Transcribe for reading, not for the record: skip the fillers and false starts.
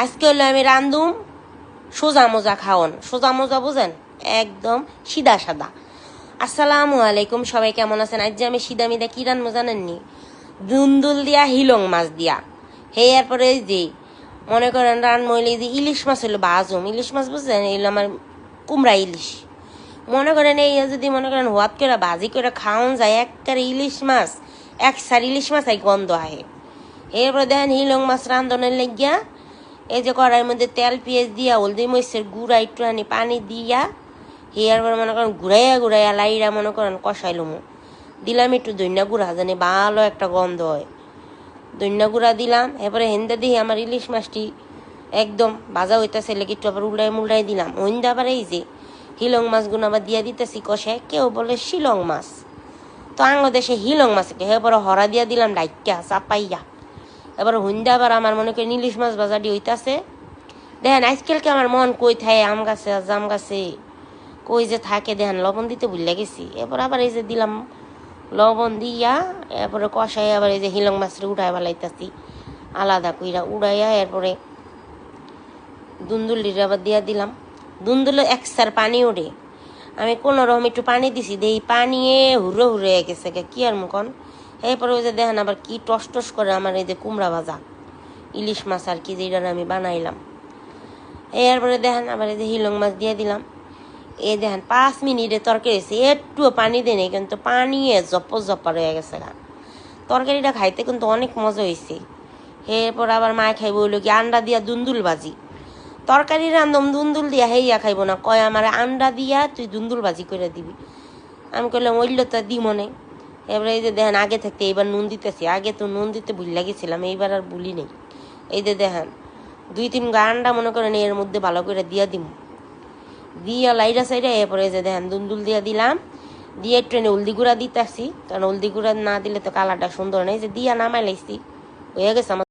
আজকে হলো আমি রান্ধুম সোজা মোজা খাওন। সোজা মোজা বুঝেন, একদম সিধা সাদা। আসসালামু আলাইকুম, সবাই কেমন আছেন? আজ যে আমি সিধা মিদা কি রান্নবো জানেননি? দুন্দুল দিয়া হিলং মাছ দিয়া। হে এরপরে যে মনে করেন রানমইলে যে ইলিশ মাছ হলো বাজুম, ইলিশ মাছ বুঝছেন, এগুলো আমার কুমড়া ইলিশ। মনে করেন এই যদি মনে করেন হোয়াত করে ভাজি করে খাওয়ান যায়, একবারে ইলিশ মাছ এক সার ইলিশ মাছ এই গন্ধ আহে। এরপরে দেখেন হিলং মাছ রান্ধনের লেগিয়া এই যে কড়াইয়ের মধ্যে তেল পেঁয়াজ দিয়া হলদি মরিচের গুঁড়া একটুখানি পানি দিয়া এরপরে মনে করেন ঘুরাইয়া লাইরা মনে করেন কষাইলুম। দিলাম একটু ধনিয়া গুঁড়া, জানি ভালো একটা গন্ধ হয়। ধনিয়া গুঁড়া দিলাম। এরপরে হেন্দা দিয়ে আমার ইলিশ মাছটি একদম ভাজা হইতেছে, লেগে একটু আবার উল্টাই দিলাম। হইন্দা আবার এই যে হিলং মাছগুলো আবার দিয়া দিতেছি কষে। কেউ বলে শিলং মাছ, তো আঙ্গ দেশে হিলং মাছ। এরপরে হরা দিয়া দিলাম ডাইকা চাপাইয়া। এবার হুন্দা আবার আমার মনে করি ইলিশ মাছ বাজারটি হইতাছে। দেখেন আজকালকে আমার মন কই থাকে আম গাছে জাম গাছে কই যে থাকে, দেখেন লবণ দিতে ভুলে গেছি। এরপর আবার এই যে দিলাম লবণ দিয়া, এরপরে কষাই আবার এই যে হিলং মাছটা উঠাই বেলাইতেছি আলাদা কইরা উড়াইয়া। এরপরে দুন্দুলির আবার দিয়া দিলাম। দুন্দুলে একসার পানি ওঠে, আমি কোনো রকম একটু পানি দিছি, দেই পানিয়ে হুড়ে গেছে কি আর মুখন। এরপরে ওই যে দেখেন আবার কি টস করে আমার এই যে কুমড়া ভাজা ইলিশ মাছ আর কি যেটা আমি বানাইলাম। এরপরে দেখেন আবার এই যে হিলং মাছ দিয়ে দিলাম। এই দেখেন 5 মিনিটে তরকারি হয়েছে, একটুও পানি দেয় নাই, কিন্তু পানি জপ্পর হয়ে গেছে গা। তরকারিটা খাইতে কিন্তু অনেক মজা হয়েছে। এরপর আবার মায় খাইব হইলো কি আন্ডা দিয়া দুন্দুল ভাজি। তরকারি রান্ধম দুন্দুল দিয়া হেইয়া খাইব না, কয় আমার আন্ডা দিয়া তুই দুন্দুল ভাজি করে দিবি। আমি কইলাম ওইল তো দি মনে। এবারে এই যে দেখেন আগে থাকতে এইবার নুন দিতেছি, আগে তো নুন দিতে ভুল লাগেছিলাম, এইবার আর ভুলি নেই। এই যে দেখেন 2-3 গা আন্ডা মনে করেন এর মধ্যে ভালো করে দিয়া দিম, দিয়া লাইরা সাইডে। এরপরে যে দেখেন দুন্দুল দিয়া দিলাম, দিয়ে ট্রেনে হলদি গুঁড়া দিতেছি, কারণ হলদি গুঁড়া না দিলে তো কালারটা সুন্দর নেই। যে দিয়া নামাই লাইছি, হয়ে গেছে আমার।